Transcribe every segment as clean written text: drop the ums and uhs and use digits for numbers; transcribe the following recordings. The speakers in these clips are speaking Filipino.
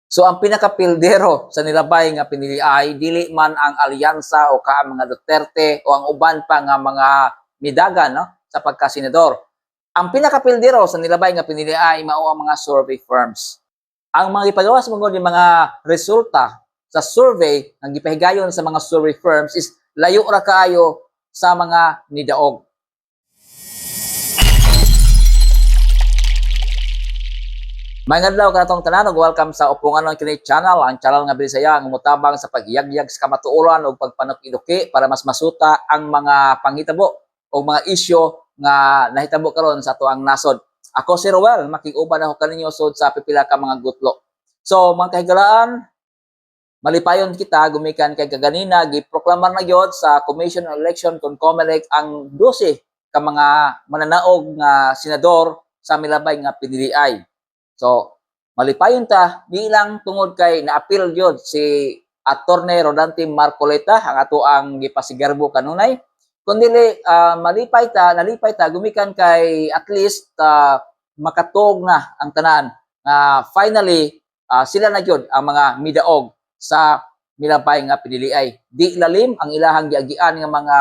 So ang pinakapildero sa nilabay nga pinili ay dili man ang alyansa o ka mga Duterte o ang uban pa nga mga midagan no sa pagkasenador. Ang pinakapildero sa nilabay nga pinili ay mao ang mga survey firms. Ang mga ipagawas mo ng mga resulta sa survey ang gipahigayon sa mga survey firms is layo ra kaayo sa mga nidaog. Mayong adlaw kanatong tanan ug welcome sa Upungan kini channel. Ang channel nga Bisaya ang mutabang sa pagyagyag sa kamatuoran ug pagpanuk-iduki para mas masuta ang mga panghitabo o mga isyu nga nahitabo karon sa atoang nasod. Ako si Roel, makig-uban ako kaninyo sud sa pipila ka mga gutlo. So, mga kahigalaan, malipayon kita gumikan kay kaganina giproklamar na gyud sa Commission on Election kon COMELEC ang 12 ka mga mananaog nga senador sa milabay nga piniliay. So, malipayon ta, di lang tungod kay na-appeal yun si Attorney Rodante Marcoleta, ang ato ang gipasigarbo kanunay. Kundi nalipay ta, gumikan kay at least makatog na ang tanan. Finally, sila na yun ang mga midaog sa milabay nga piniliay. Di lalim ang ilahang giagian nga mga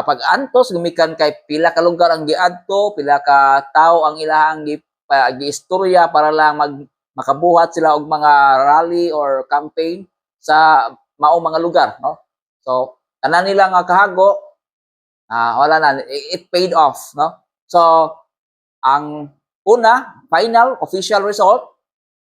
pag-antos, gumikan kay pila ka lugar ang giadto, pila ka tao ang ilahang gi-istorya para lang makabuhat sila og mga rally or campaign sa mao mga lugar, no? So tanan nila nga kahago wala na, it paid off, no? So ang una final official result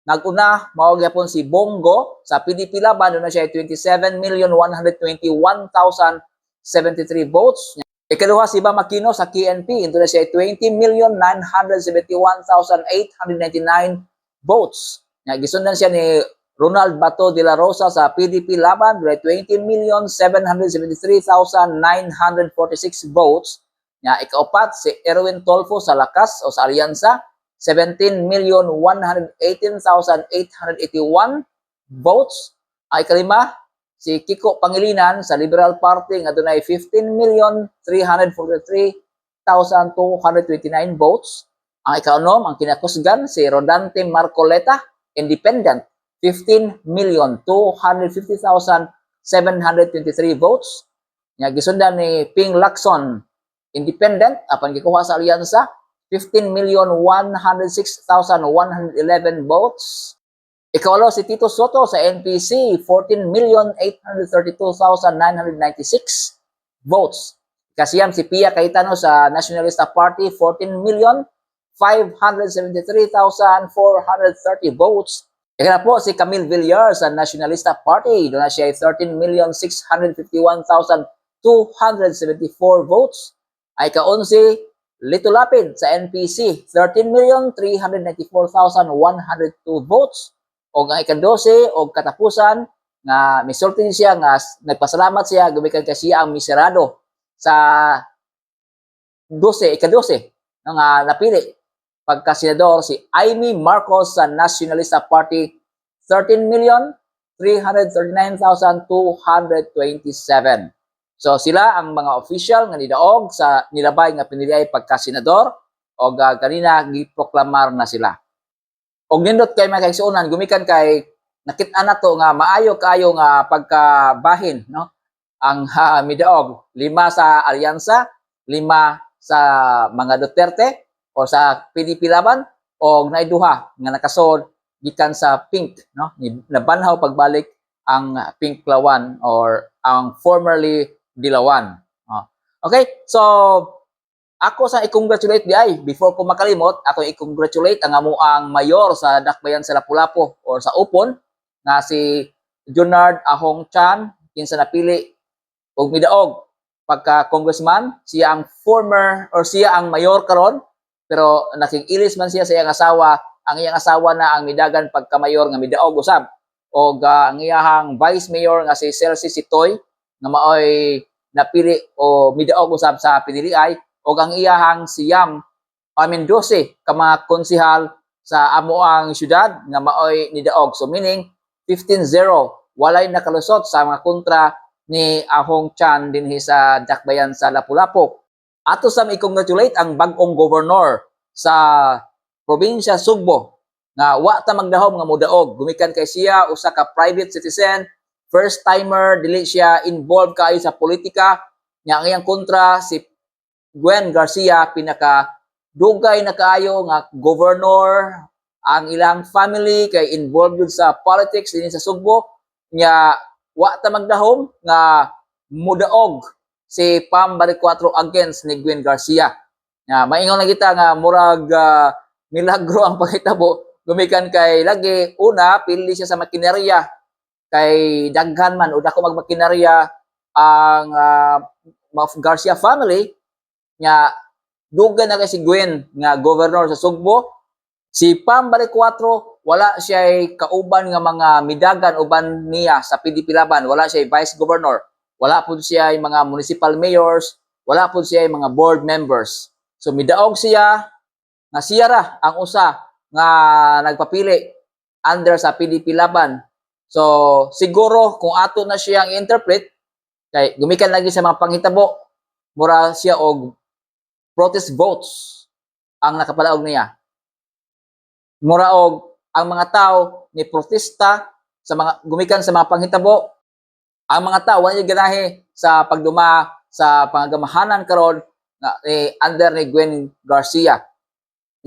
naguna mao gyapon si Bongo sa PDP Laban, na siya 27,121,073 votes. Ikaduha si Iba Makino sa KNP, ito na siya 20,971,899 votes. Gisundan siya ni Ronald Bato de la Rosa sa PDP Laban, 20,773,946 votes. Ikaapat si Erwin Tolfo sa Lakas o sa Alyansa, 17,118,881 votes. Ang ikalima, si Kiko Pangilinan sa Liberal Party nga dunay 15,343,229 votes. Ang ikaunom, ang kinakusgan si Rodante Marcoleta, Independent, 15,250,723 votes. Gisundan ni Ping Lacson, Independent, apan gikuha sa Alyansa, 15,106,111 votes. Ikawalo si Tito Soto sa NPC, 14,832,996 votes. Ikasiyam si Pia Cayetano sa Nationalista Party, 14,573,430 votes. Ikalapo si Camille Villar sa Nationalista Party, doon na siya 13,651,274 votes. Ay kaunsi Lito Lapid sa NPC, 13,394,102 votes. O ang ika-12 o katapusan nga misulti siya nga nagpasalamat siya gumikan kay siya ang miserado sa ika-12 nga napili pagka-senador si Amy Marcos sa Nationalista Party, 13,339,227. So sila ang mga official nga nidaog sa nilabay nga piniliay pagka-senador o kanina giproklamar na sila. Og nindot kay mga kaigsuonan gumikan kay nakit-an nato nga maayo kayo nga pagkabahin, no? Ang midaog 5 sa Alyansa, 5 sa mga Duterte o sa PDP Laban og naiduha nga nakasod gikan sa Pink, no? Nabanhaw pagbalik ang Pink Lawan or ang formerly Dilawan. Okay? So ako sa i-congratulate di ay, before ko makalimot, ako i-congratulate ang amuang mayor sa Dakbayan sa Lapu-Lapu or sa Upon na si Junard Ahong Chan, kinsa napili og midaog pagka congressman. Siya ang former or siya ang mayor karon, pero nakig-ilis man siya sa iyang asawa. Ang iyang asawa na ang midagan pagka mayor nga midaog usab. Og ang iyang vice mayor nga si Celsi Sitoy nga maoy napili o midaog usab sa piniliay. O ang iyahang siyam, 12 ka mga konsihal sa amoang syudad nga maoy nidaog. So meaning 15-0, walay nakalusot sa mga kontra ni Ahong Chan dinhi sa Dakbayan sa Lapu-Lapu. Ato sa i-congratulate ang bag-ong governor sa probinsya Sugbo nga wa ta magdahom nga modaog. Gumikan kay siya usa ka private citizen, first timer, dili siya involved kayo sa politika. Nya ang iyang kontra si Gwen Garcia, pinaka dugay na kaayo nga governor. Ang ilang family kay involved yun sa politics din sa Sugbo. Nya wa ta magdahom nga mudaog si Pam Baricuatro against ni Gwen Garcia. Nya maingon na kita nga murag milagro ang panghitabo. Gumikan kay lagi una pili siya sa makinerya kay daghan man o dako magmakinarya ang Garcia family. Nya dugan na kay si Gwen nga governor sa Sugbo. Si Pam Baricuatro wala siya kauban nga mga midagan uban niya sa PDP laban. Wala siya vice governor, wala pud siya mga municipal mayors, wala pud siya mga board members. So midaog siya nga siya ra ang usa nga nagpapili under sa PDP laban. So siguro kung ato na siyang i-interpret kay gumikan lagi sa mga panghitabo, mura siya og protest votes ang nakapalaog niya. Mura og ang mga tao ni protesta sa mga gumikan sa mga panghitabo. Ang mga tao wala ganahe sa pagduma sa pangagamahanan karon na under ni Gwen Garcia.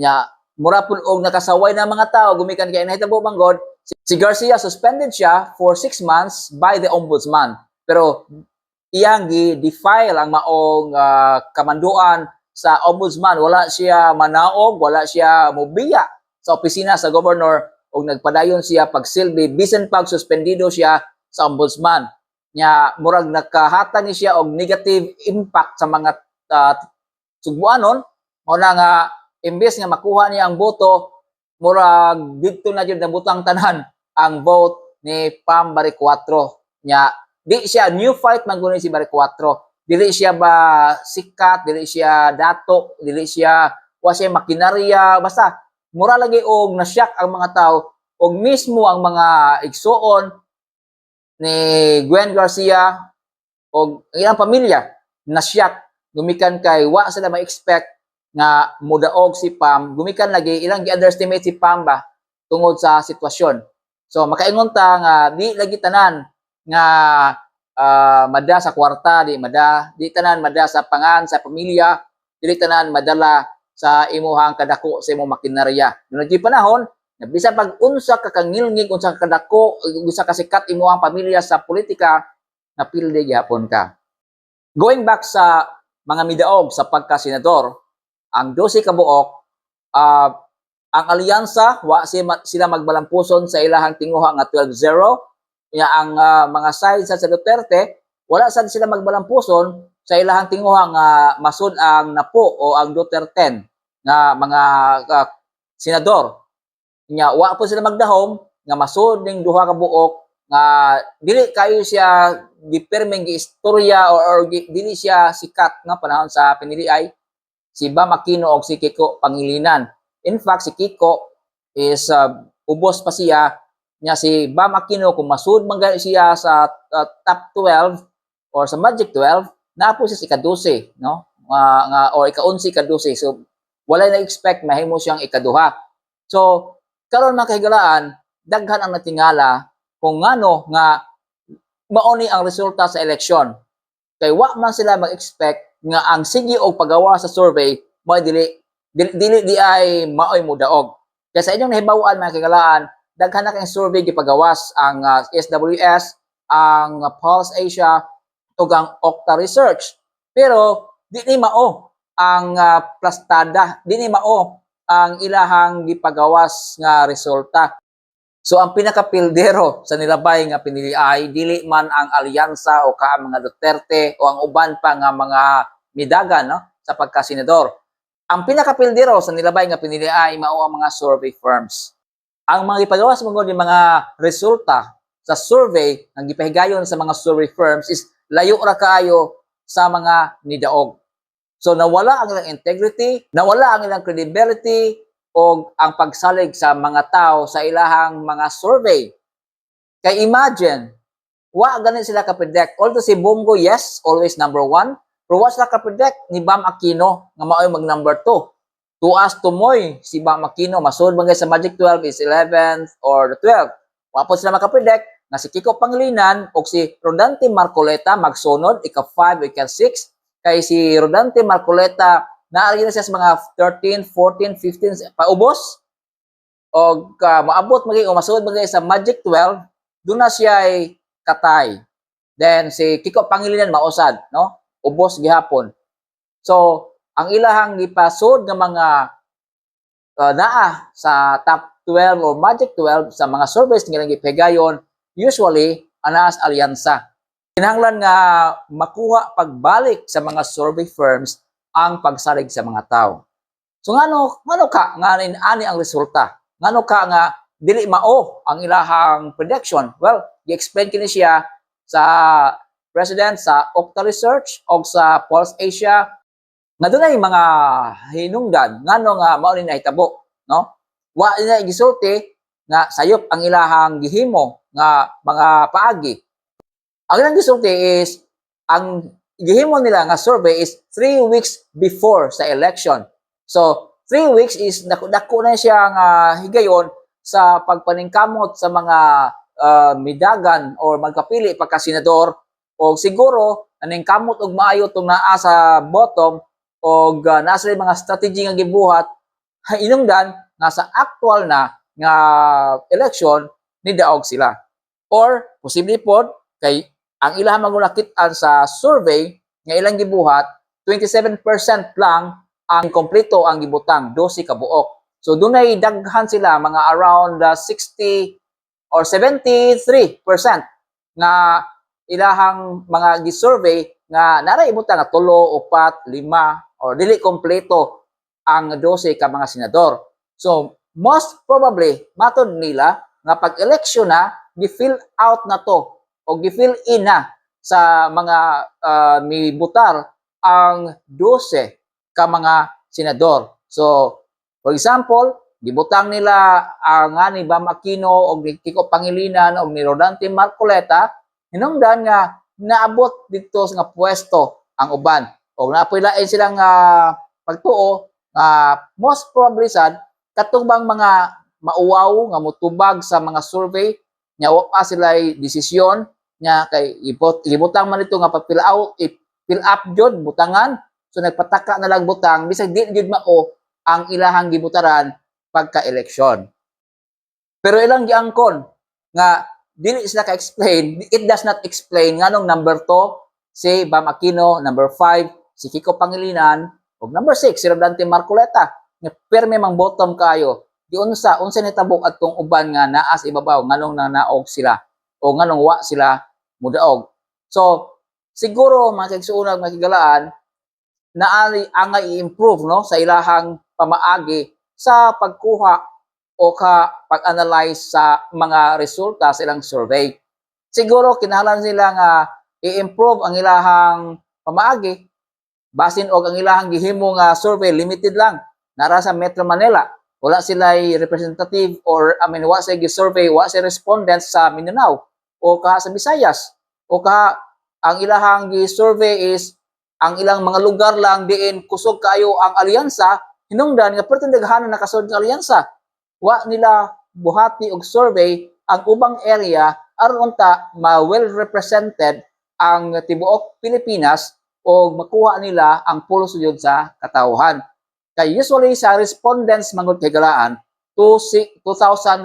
Nya mura pud og nakasaway na mga tao gumikan kay nahitabo manggod si Garcia suspended siya for 6 months by the ombudsman. Pero iyang gi-defile ang maong kamanduan sa ombudsman. Wala siya manaog, wala siya mobiya sa opisina sa governor o nagpadayon siya pagsilbi bisan pag suspendido siya sa ombudsman. Nya murag nakahatag ni siya og negative impact sa mga Sugbuanon. O na nga imbes nga makuha niya ang boto, murag dito na jud nabutang tanan ang vote ni Pam Baricuatro. Nya di siya new fight man si Baricuatro. Dili siya ba sikat, dili siya dato, dili siya wa siya makinarya, basta mura lagi og nasyak ang mga tao og mismo ang mga igsuon ni Gwen Garcia og ilang pamilya nasyak. Gumikan kay wa sila ma-expect nga mudaog si Pam. Gumikan lagi ilang gi-underestimate si Pam ba tungod sa sitwasyon. So makaingon ta nga di lagi tanan nga mada sa kwarta, di tanan mada sa pangan sa pamilya, dili tanan madala sa imuhang kadako sa imong makinarya. Nung panahon, bisan pag unsa ka kangilngig, unsa ka kadako, unsa ka sikat imuhang pamilya sa politika, napildi gyapon ka. Going back sa mga midaog sa pagka-senador, ang 12 ka buok, ang alyansa, wa sila magbalampuson sa ilahang tinguha nga 12-0. Kaya ang mga side sa Duterte, wala sad sila magbalampuson sa ilahang tinguha nga masud ang napo o ang Duterte nga mga senador. Nya wa po sila magdahom nga masud ning duha ka buok nga dili kayo siya gipermeng giistorya or dili siya sikat nga panahon sa piniliay si Bam Aquino o si Kiko Pangilinan. In fact, si Kiko is ubos pa siya. Nya si Bam Aquino kung masud man siya sa top 12 or sa Magic 12, napo siya si ika-12, no? Or ika-11, ika-12. So wala na expect mahimo siyang ikaduha. So karon mga kahigalaan, daghan ang natingala kung ngano nga mauni ang resulta sa eleksyon. Kay wa man sila mag-expect nga ang sige og pagawa sa survey mo dili ay maoy mudaog. Kaya sa inyong nahibawan mga kahigalaan, daghan na kay survey gipagawas ang SWS, ang Pulse Asia ug ang Okta Research. Pero di ni mao ang plastada, di ni mao ang ilahang gipagawas nga resulta. So ang pinakapildero sa nilabay nga pinili ay dili man ang alyansa o ka mga Duterte o ang uban pa nga mga midagan, no, sa pagkasenador. Ang pinakapildero sa nilabay nga pinili ay mao ang mga survey firms. Ang mga gipagawas mo ng mga resulta sa survey ang gipahigayon sa mga survey firms is layo ra kaayo sa mga nidaog. So nawala ang ilang integrity, nawala ang ilang credibility o ang pagsalig sa mga tao sa ilahang mga survey. Kay imagine, wa ganin sila ka-predict. Although si Bongo, yes, always number 1, pero wa sila ka-predict ni Bam Aquino nga maoy mag number 2. tuas tumoy si Bam Aquino masud bagay sa Magic 12 is 11th or 12. Wapod sila makapredict na si Kiko Pangilinan o si Rodante Marcoleta magsunod ika-5 o ika-6 kay si Rodante Marcoleta naari na siya sa mga 13, 14, 15 paubos o maabot magay o masud bagay sa Magic 12 doon na siya ay katay. Then si Kiko Pangilinan mausad no ubos gihapon. So ang ilahang gipasud nga mga naa sa top 12 or Magic 12 sa mga surveys nga gipigayon usually anas alyansa. Kinahanglan nga makuha pagbalik sa mga survey firms ang pagsalig sa mga tao. So ngano ka nga ani ang resulta? Ngano ka nga dili mao ang ilahang prediction? Well, gi-explain kini siya sa president sa Okta Research o sa Pulse Asia nga dunay mga hinungdan ngano nga mao ni nahitabo, no? Wa na gisulti nga sayop ang ilahang gihimo nga mga paagi. Ang ilang gisulti is ang gihimo nila nga survey is 3 weeks before sa election. So 3 weeks is dako na siya nga higayon sa pagpaningkamot sa mga midagan or magkapili pagka senador o siguro naningkamot og maayo tong naa sa bottom o nasa mga strategy nga gibuhat hinungdan nga sa actual na nga election ni daog sila. Or posible pod kay ang ilang magulakit-an sa survey nga ilang gibuhat 27% lang ang kompleto ang gibutang 12 ka buok. So dunay daghan sila mga around 60 or 73% nga ilahang mga gi-survey nga naray ibutang nga 3, 4, 5 or dili kompleto ang 12 ka mga senador. So most probably matod nila nga pag-eleksyon na gi-fill out na to o gi-fill in na sa mga mibutar ang 12 ka mga senador. So for example, gibutang nila ang ni Bam Aquino o ni Kiko Pangilinan o ni Rodante Marcoleta hinungdan nga naabot dito nga pwesto ang uban o napoy lain silang pagtuo most probably sad katubang mga mauwaw nga mutubag sa mga survey nya wa pa sila desisyon nya kay ibutang man ito nga pa-fill out fill up jud butangan so nagpataka na lang butang bisag di jud mao ang ilahang gibutaran pagka-eleksyon. Pero ilang giangkon nga dili sila ka-explain, it does not explain nganong number 2 si Bam Aquino, number 5 si Kiko Pangilinan, ug number 6 si Rodante Marcoleta. Nga perme mang bottom kayo. Di unsa nitabok atong uban nga naa sa ibabaw nganong nanaog sila o nganong wa sila mudaog. So siguro mga kaigsuonag makigalaan na ang i-improve no sa ilahang pamaagi sa pagkuha o pag-analyze sa mga resulta sa ilang survey. Siguro kinahanglan sila nga i-improve ang ilahang pamaagi basin og ang ilahang gihimo nga survey limited lang nara sa Metro Manila. Wala sila representative or wa sila gi-survey, wa sila respondents sa Mindanao o sa Visayas o ang ilahang gi-survey is ang ilang mga lugar lang diin kusog kayo ang alyansa hinungdan nga perting daghanan nakasud nga alyansa wa nila buhati og survey ang ubang area aron unta ma-well represented ang tibuok Pilipinas o makuha nila ang pulso yun sa katawhan. Kay usually sa respondents mangod kay galaan 2,000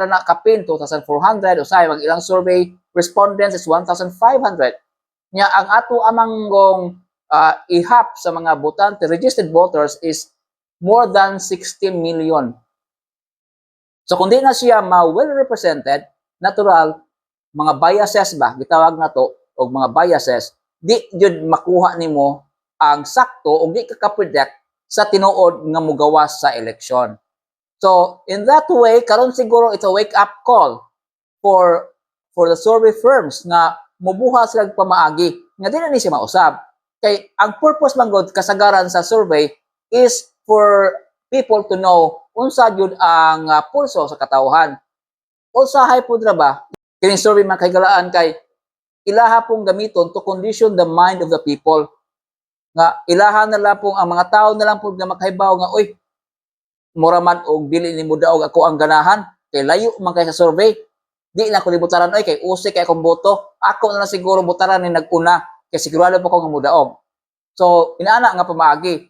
na kapin 2,400 usay mag ilang survey respondents is 1,500 nya ang ato amanggong ihap sa mga botante registered voters is more than 60 million. So kung di na siya ma-well represented, natural, mga biases ba, gitawag na to, o mga biases, di jud makuha nimo ang sakto o di ka ka-predict sa tinuod nga mugawas sa eleksyon. So in that way, karon siguro it's a wake-up call for the survey firms na mubuha sila pamaagi nga di na ni siya mausab. Kay ang purpose man god kasagaran sa survey is for people to know unsa jud ang pulso sa katawhan. Usahay pud ra ba kining survey man kay galaan kay ilaha pong gamiton to condition the mind of the people nga ilaha na lang pong ang mga tao na lang pud nga makahibaw nga oy mura man og dili ni mo daog ako ang ganahan kay layo man kay sa survey. Di na ko libutaran ay kay usik kay akong boto. Ako na lang siguro butaran ni naguna kay sigurado pa ko nga mudaog. So inaana nga pamaagi.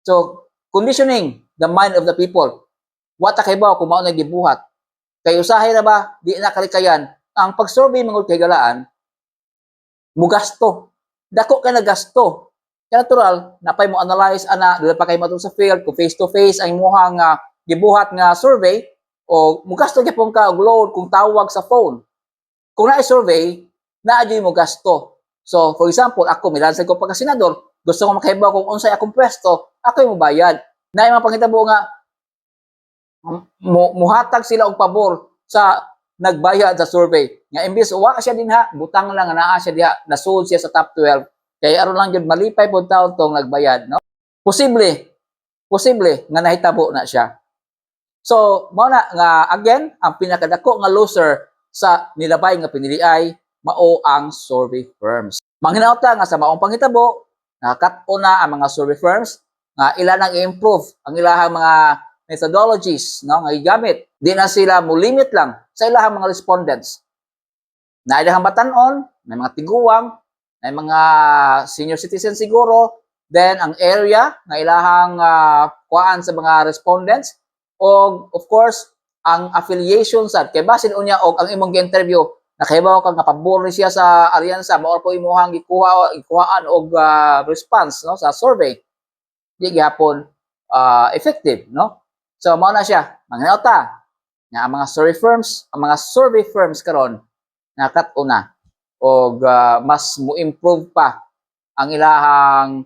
So conditioning the mind of the people. Wata kay ba kung mao na gibuhat. Kay usahay na ba di na kalikayan ang pag-survey mangod kay galaan mo gasto. Dako ka na gasto. Kaya natural, napay mo analyze ana, dili pa kay matulog sa field, kung face to face ang imuhang gibuhat nga survey o mugasto gyapon ka og load kung tawag sa phone. Kung naay survey, naadyo mo gasto. So, for example, ako milansay ko pagka senador, gusto ko makahibaw kung unsay akong pwesto, ako yung bayad. Naay mga pangitabo nga muhatag sila og pabor sa nagbayad sa survey. Nga imbis wa siya dinha, butang lang naa siya diha, nasold siya sa top 12. Kaya aron lang jud malipay pud taon tong nagbayad, no? Posible nga nahitabo na siya. So, mao na nga again, ang pinakadako nga loser sa nilabay nga piniliay mao ang survey firms. Manghinaota nga sa maong panghitabo, nakakat-o na ang mga survey firms nga ila nang i-improve ang ilahang mga methodologies, no, nga gigamit. Di na sila mo limit lang sa ilahang mga respondents. Na ilahang batan-on, may mga tiguwang, may mga senior citizen siguro, then ang area nga ilahang kuan sa mga respondents, o of course, ang affiliation sad. Kay basin unya og ang imong gi-interview, nakahibaw ka nga pabor ni siya sa alyansa, mao po imuhang gikuhaan og response, no, sa survey. Di gyapon effective, no? So mao na siya, manginauta nga ang mga survey firms karon nakat-una og mas mo improve pa ang ilahang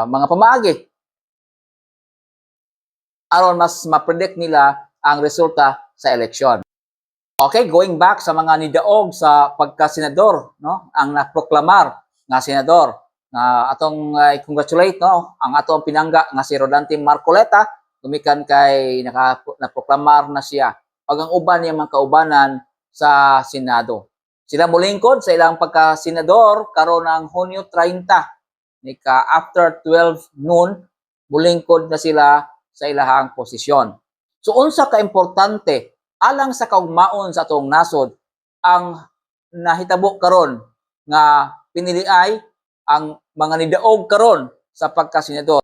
mga pamaagi aron mas ma-predict nila ang resulta sa eleksyon. Okay, going back sa mga nidaog sa pagka-senador, no? Ang naproklamar nga senador na atong congratulate, no, ang atong pinangga nga si Rodante Marcoleta, gumikan kay naproklamar na siya pag ang uban niya mga kaubanan sa Senado. Sila mulingkod sa ilang pagka-senador karon ng Hunyo 30. Nika after 12 noon, mulingkod na sila sa ilahang posisyon. So unsa ka importante alang sa kaugmaon sa atong nasod ang nahitabo karon nga piniliay ang mga nidaog karon sa pagka-senador.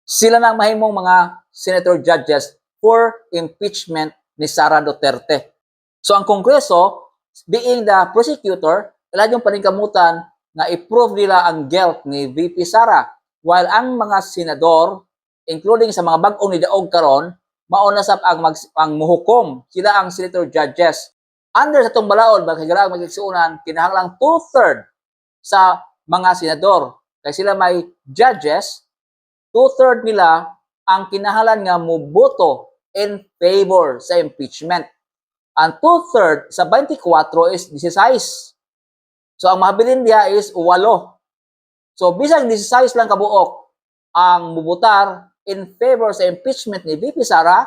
Sila nang mahimong mga senator judges for impeachment ni Sara Duterte. So ang Kongreso, being the prosecutor, ila yung paningkamutan na i-prove nila ang guilt ni VP Sara, while ang mga senador, including sa mga bag-ong nidaog karon, mauna sab ang muhukom, sila ang senator judges. Under sa itong balaod, magkagalang magigsuunan, kinahanglang 2/3 sa mga senador. Kaya sila may judges, 2/3 nila ang kinahanglan nga muboto in favor sa impeachment. Ang 2/3 sa 24 is 16. So ang mahabilin diya is 8. So bisag 16 lang kabuok ang mubutar in favor sa impeachment ni VP Sara,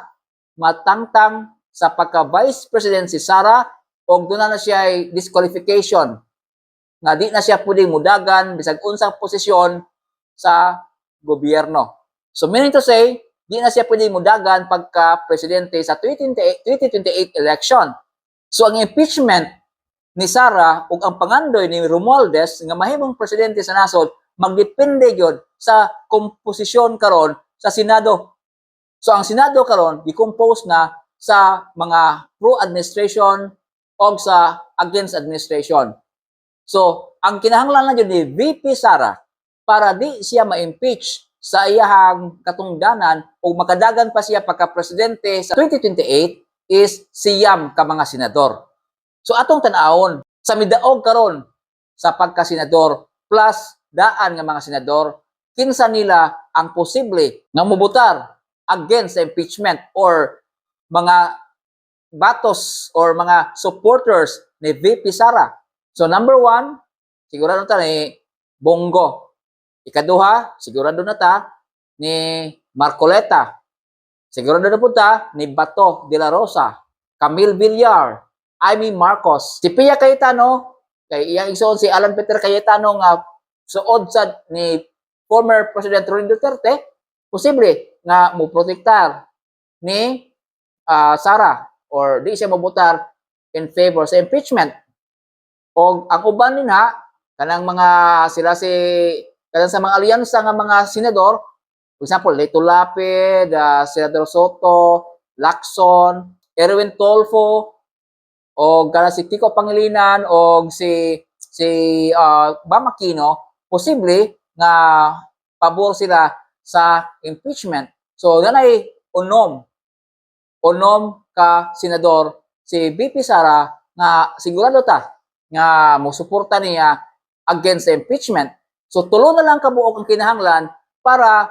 matangtang sa pagka-vice president si Sara o doon na siya ay disqualification nga di na siya pwedeng mudagan bisag unsang posisyon sa gobyerno. So meaning to say, di na siya pwedeng mudagan pagka-presidente sa 2028 election. So ang impeachment ni Sara ug ang pangandoy ni Romualdez nga mahimong presidente sa nasod magdepende gyud sa komposisyon karon sa Senado. So ang Senado karon gi-compose na sa mga pro-administration o sa against administration. So ang kinahanglan na gyud ni VP Sara para di siya ma-impeach sa iyahang katungdanan o makadagan pa siya pagka-presidente sa 2028 is siyam ka mga senador. So atong tan-awon sa midaog karon sa pagka-senador plus daan nga mga senador, kinsa nila ang posible nga mobutar against the impeachment or mga batos or mga supporters ni VP Sara. So number 1, sigurado ta ni Bongo. Ikaduha, sigurado na ta ni Marcoleta. Sigurado na po ta ni Bato de la Rosa, Camille Villar, Amy Marcos, si Pia Cayetano, kay iyang igsoon si Alan Peter Cayetano nga suod sa ni former President Rodrigo Duterte, posible nga mo protektar ni Sara or di siya mobotar in favor sa impeachment. O ang uban ninha kanang mga sila si kanang sa mga alyansa nga mga senador, for example, Leto Lapid, Senador Soto, Lacson, Erwin Tolfo, o kana si Kiko Pangilinan o si Bam Aquino, posible nga pabor sila sa impeachment. So ganay unom ka senador si BP Sara nga sigurado ta nga mosuporta niya against the impeachment. So tulo na lang kabuok ang kinahanglan para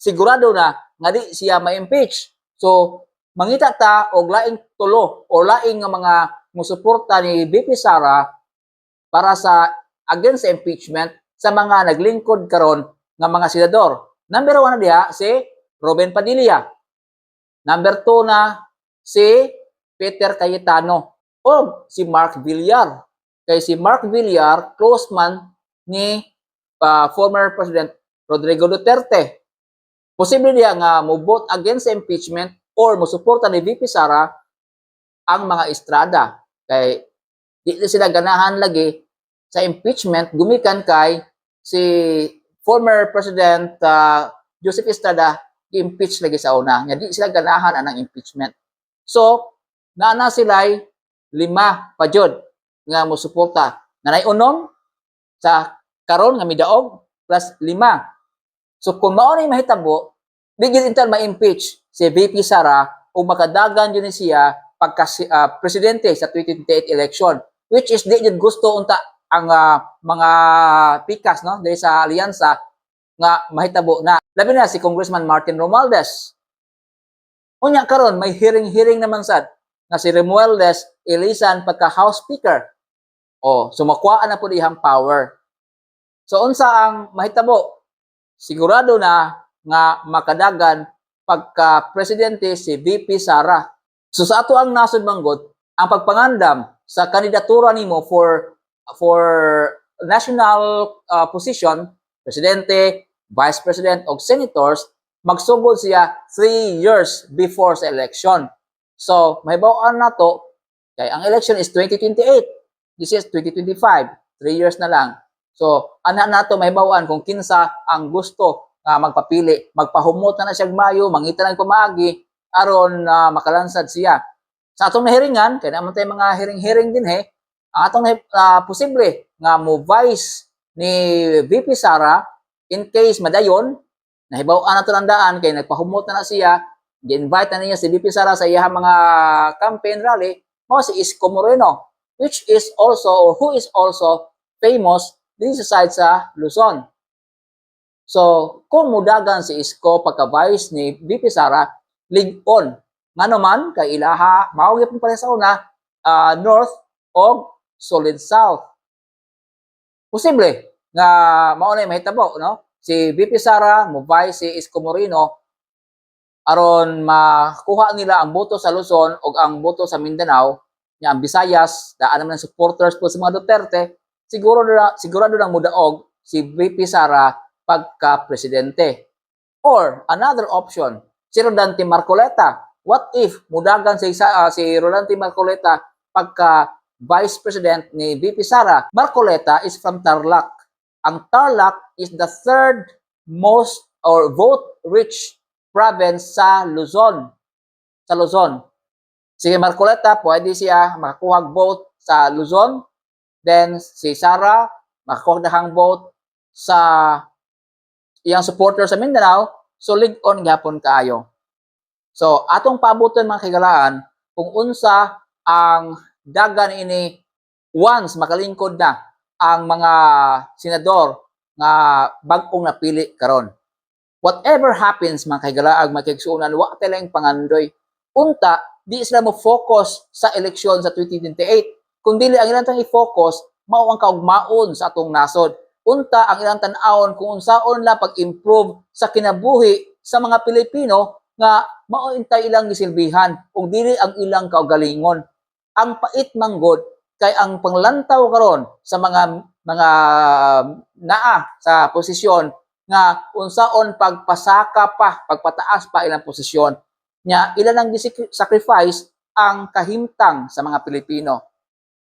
sigurado na nga di siya ma-impeach. So mangita ta og laing tulo o laing nga mga mosuporta ni BP Sara para sa against impeachment sa mga naglingkod karon nga mga senador. Number 1 na diha si Robin Padilla. Number 2 na si Peter Cayetano o si Mark Villar. Kay si Mark Villar, close man ni former President Rodrigo Duterte. Posible diya nga mo-vote against impeachment or mo-suporta ni VP Sara ang mga Estrada. Kay di sila ganahan lagi sa impeachment gumikan kay si former President Joseph Estrada i-impeach lagi sa una. Nga di sila ganahan anang impeachment. So, naana sila'y 5 pa jud nga mo suporta. Nanay unom sa karon nga midaog plus 5. So kung mao ni mahitabo, di gyud intal ma-impeach si VP Sara o makadagan yun siya pagka presidente sa 2028 election, which is di gyud gusto unta ang mga pikas no dahil sa alyansa nga mahitabo na. Labi na si Congressman Martin Romualdez. Unya karon may hearing naman sad na si Romualdez ilisan pagka House Speaker. O sumakwaan na po dihang power. So unsa ang mahitabo? Sigurado na nga makadagan pagka presidente si VP Sara. So sa ato ang nasod manggod, ang pagpangandam sa kandidatura nimo for national position, presidente, vice president o senators, magsugod siya 3 years before sa election. So, mahibaw-an na to, kay ang election is 2028. This is 2025. 3 years na lang. So, ana na to mahibaw-an kung kinsa ang gusto nga magpapili. Magpahumot na siya Mayo, mangita na pamaagi, aron makalansad siya. Sa atong nahiringan, kaya naman tayo mga hiring-hiring din ang atong posible nga mo vice ni VP Sara in case madayon, nahibaw-an na to landaan kay nagpahumot na siya, gi-invite na niya si VP Sara sa iyang mga campaign rally, mo si Isko Moreno, which is also or who is also famous din sa side sa Luzon. So, kung mudagan si Isko pagka-vice ni VP Sara, lig-on. Nga naman, kay ilaha, mawag yung pala sa una, North o Solid South. Posible nga maunay mahitabo, no? Si VP Sara, mo-vice si Isko Moreno, aron makuha nila ang boto sa Luzon o ang boto sa Mindanao, ang Visayas, daan naman ng supporters po sa mga Duterte, sigurado nang mudaog si VP Sara pagka-presidente. Or, another option, si Rodante Marcoleta. What if mudagan si Rodante Marcoleta pagka-vice president ni VP Sara? Marcoleta is from Tarlac. Ang Tarlac is the third most or vote-rich province sa Luzon. Si Marcoleta, pwede siya makakuha vote sa Luzon. Then, si Sara, makakuha na vote sa iyang supporter sa Mindanao. So, lig-on gapon kaayo. So, atong paabuton mga kagalaan, kung unsa ang dagan ini once makalingkod na ang mga senador nga bag-ong napili karon. Whatever happens mga kagalaag, makiksuunan, wa talang pangandoy. Unta, di sila mo focus sa eleksyon sa 2028. Kung dili ang ilang i-focus, mao ang kaugmaon sa atong nasod. Unta ang ilang tan-awon kung unsaon la pag-improve sa kinabuhi sa mga Pilipino nga mao intay ilang gisilbihan kung dili ang ilang kaugalingon. Ang pait manggod kay ang panglantaw karon sa mga naa sa posisyon nga unsaon pagpasaka pa, pagpataas pa ilang posisyon. nya ilan ang sacrifice ang kahimtang sa mga Pilipino.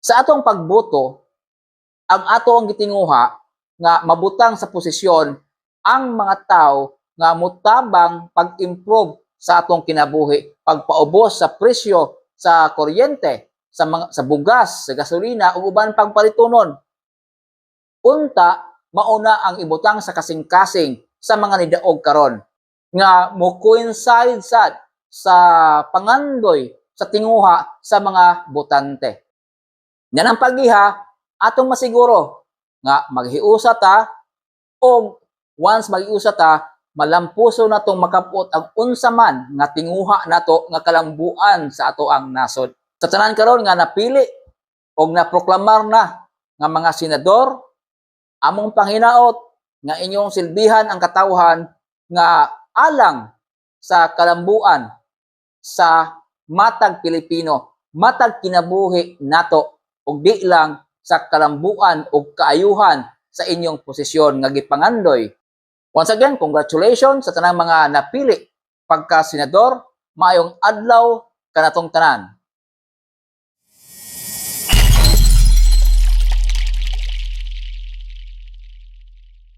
Sa atong pagboto, ang ato ang gitinguha nga mabutang sa posisyon ang mga tao nga mutabang pag-improve sa atong kinabuhi, pagpaubos sa presyo sa kuryente, sa bugas, sa gasolina ug uban pang palitunon. Unta mauna ang ibutang sa kasing-kasing sa mga nidaog karon nga mo coincide sad sa pangandoy sa tinguha sa mga botante. Yan ang pagiha atong masiguro nga maghiusa ta o once maghiusa ta malampuso na tong makapot ang unsa man nga tinguha nato nga kalambuan sa ato ang nasod. Sa tanan karon nga napili og naproklamar na nga mga senador, among panghinaot nga inyong silbihan ang katawhan nga alang sa kalambuan sa matag Pilipino, matag kinabuhi nato ug di lang sa kalambuan ug kaayuhan sa inyong posisyon nga gipangandoy. Once again, congratulations sa tanang mga napili pagka senador. Maayong adlaw kanatong tanan.